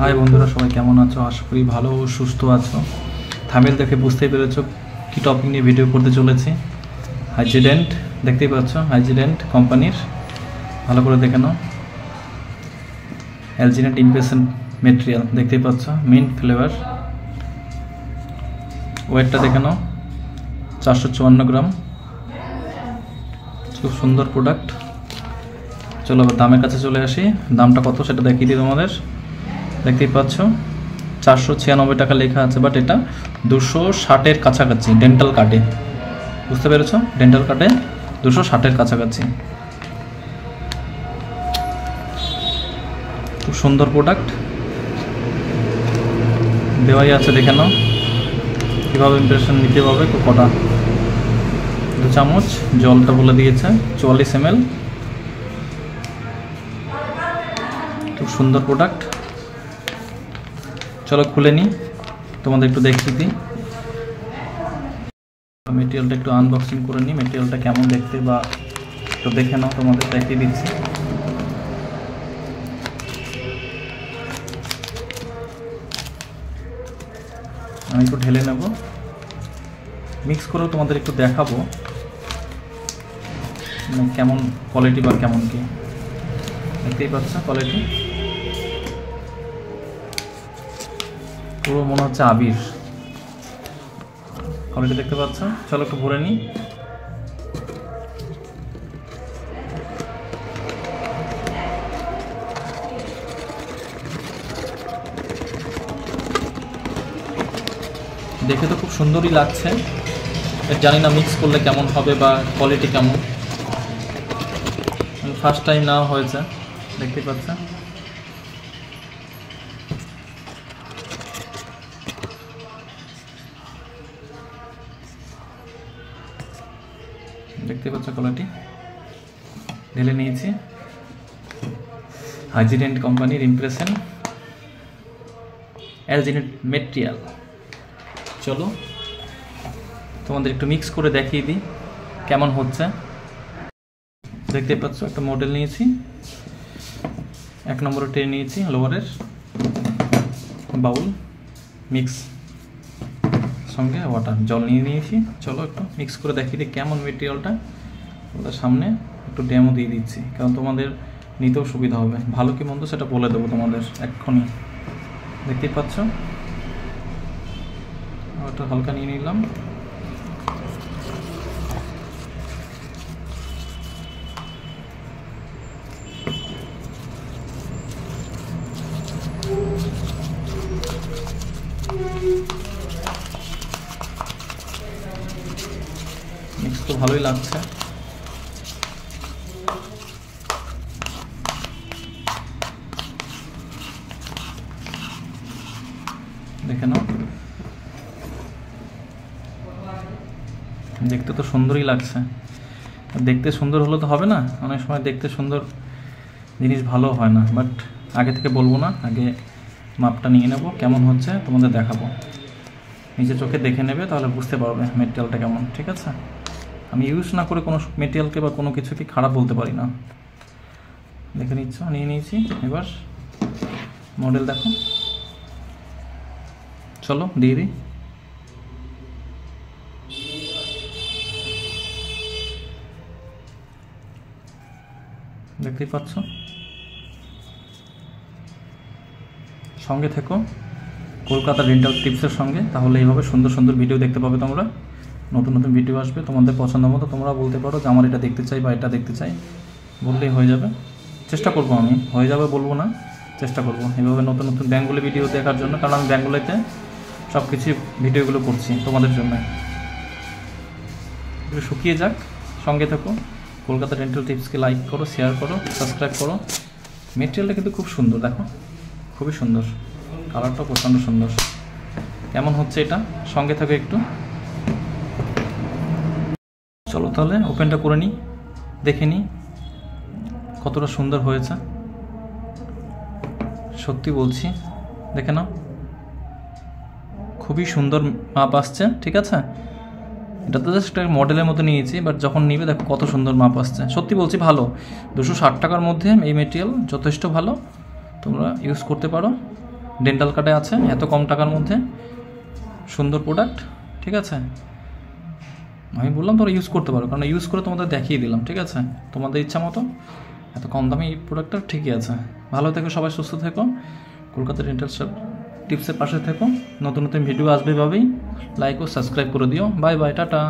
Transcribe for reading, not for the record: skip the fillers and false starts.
High বন্ধুরা, সবাই কেমন আছো? আশা করি ভালো ও সুস্থ আছো। থাম্বনেল দেখে বুঝতেই পেরেছো কি টপিক নিয়ে ভিডিও করতে চলেছি। হাইজিডেন্ট দেখতেই পাচ্ছ, হাইজিডেন্ট কোম্পানির, ভালো করে দেখে নাও। এলজিনেট ইমপ্রেশন মেটেরিয়াল দেখতেই পাচ্ছ, মিন্ট ফ্লেভার। ওয়েটটা দেখে নাও, 454 গ্রাম। খুব সুন্দর প্রোডাক্ট। চলো দামের কাছে চলে আসি। দামটা কত সেটা দেখিয়ে দিই তোমাদের। দেখতেই পাচ্ছ 496 টাকা লেখা আছে, বাট এটা 260-এর কাছাকাছি ডেন্টাল কার্ডে। বুঝতে পেরেছ? ডেন্টাল কার্ডে 260-এর কাছাকাছি। খুব সুন্দর প্রোডাক্ট দেওয়াই আছে, দেখে নাও কীভাবে ইমপ্রেশন নিতে হবে। কটা 2 চামচ জলটা বলে দিয়েছে, 44 ml। খুব সুন্দর প্রোডাক্ট। চলো খুলে নিই, তোমাদের একটু দেখিয়ে দিই। মেটেরিয়ালটা একটু আনবক্সিং করে নিই, মেটেরিয়ালটা কেমন দেখতে বা একটু দেখে নাও, তোমাদের দেখিয়ে দিচ্ছি। আমি একটু ঢেলে নেব, মিক্স করেও তোমাদের একটু দেখাবো কেমন কোয়ালিটি বা কেমন কি। দেখতেই পাচ্ছ কোয়ালিটি, পুরো মনে হচ্ছে আবির কোয়ালিটি, দেখতে পাচ্ছ। চলো একটু ভরে নিই। দেখে তো খুব সুন্দরই লাগছে, জানি না মিক্স করলে কেমন হবে বা কোয়ালিটি কেমন। ফার্স্ট টাইম নেওয়া হয়েছে, দেখতে পাচ্ছ। দেখতে পাচ্ছ কোয়ালিটি, ঢেলে নিয়েছি। হাইজিডেন্ট কোম্পানির ইমপ্রেশন এলজিনেট মেটেরিয়াল। চলো তোমাদের একটু মিক্স করে দেখিয়ে দিই কেমন হচ্ছে। দেখতে পাচ্ছ একটা মডেল নিয়েছি, 1 নম্বরের ট্রে নিয়েছি, লোয়ারের বাউল মিক্স সঙ্গে ওয়াটার জল নিয়ে নিয়েছি। চলো একটু মিক্স করে দেখিয়ে দিই কেমন মেটেরিয়ালটা। ওদের সামনে একটু ডেমো দিয়ে দিচ্ছি, কারণ তোমাদের নিতেও সুবিধা হবে। ভালো কি মন্দ সেটা বলে দেবো তোমাদের এক্ষুনি। দেখতেই পাচ্ছ, ওটা হালকা নিয়ে নিলাম। মিক্স তো ভালোই লাগছে। দেখে নাও, দেখতে তো সুন্দরই লাগছে। দেখতে সুন্দর হলে তো হবে না, অনেক সময় দেখতে সুন্দর জিনিস ভালো হয় না। বাট আগে থেকে বলবো না, আগে মাপটা নিয়ে নেব, কেমন হচ্ছে তোমাদের দেখাবো। নিজে চোখে দেখে নেবে, তাহলে বুঝতে পারবে মেটেরিয়ালটা কেমন। ঠিক আছে? আমি ইউজ না করে কোনো মেটেরিয়ালকে বা কোনো কিছুকে খারাপ বলতে পারি না। দেখে নিচ্ছ, নিয়ে নিয়েছি। এবার মডেল দেখো। চলো দিয়ে দিই। দেখতেই পাচ্ছ, সঙ্গে থেকো কলকাতা ডেন্টাল টিপসের সঙ্গে, তাহলে এইভাবে সুন্দর সুন্দর ভিডিও দেখতে পাবে তোমরা। নতুন নতুন ভিডিও আসবে তোমাদের পছন্দ মতো। তোমরা বলতে পারো যে আমার এটা দেখতে চাই বা এটা দেখতে চাই, বললেই হয়ে যাবে। চেষ্টা করবো, আমি হয়ে যাবে বলবো না, চেষ্টা করবো এইভাবে নতুন নতুন বেঙ্গলি ভিডিও দেখার জন্য, কারণ আমি বেঙ্গলিতে সব কিছু ভিডিওগুলো করছি তোমাদের জন্য। একটু শুকিয়ে যাক, সঙ্গে থেকো। কলকাতা ডেন্টাল টিপসকে লাইক করো, শেয়ার করো, সাবস্ক্রাইব করো। মেটেরিয়ালটা কিন্তু খুব সুন্দর, দেখো খুবই সুন্দর, কালারটাও প্রচণ্ড সুন্দর। কেমন হচ্ছে এটা সঙ্গে থাকো একটু। চলো তাহলে ওপেনটা করে নিই, দেখে নিই কতটা সুন্দর হয়েছে। সত্যি বলছি, দেখে নাও খুবই সুন্দর মাপ আসছে। ঠিক আছে, এটা তো জাস্ট মডেলের মতো নিয়েছি, বাট যখন নিবে দেখো কত সুন্দর মাপ আসছে। সত্যি বলছি ভালো, 260 টাকার মধ্যে এই মেটেরিয়াল যথেষ্ট ভালো, তোমরা ইউজ করতে পারো। ডেন্টাল কাটে আছে এত কম টাকার মধ্যে, সুন্দর প্রোডাক্ট। ঠিক আছে, আমি বললাম তোমরা ইউজ করতে পারো, কারণ ইউজ করে তোমাদের দেখিয়ে দিলাম। ঠিক আছে, তোমাদের ইচ্ছা মতো এত কম দামে এই প্রোডাক্টটা ঠিকই আছে। ভালো থেকো সবাই, সুস্থ থেকো, কলকাতা ডেন্টাল টিপসের পাশে থেকো। নতুন নতুন ভিডিও আসবে এভাবেই, লাইক ও সাবস্ক্রাইব করে দিও। Bye bye, tata.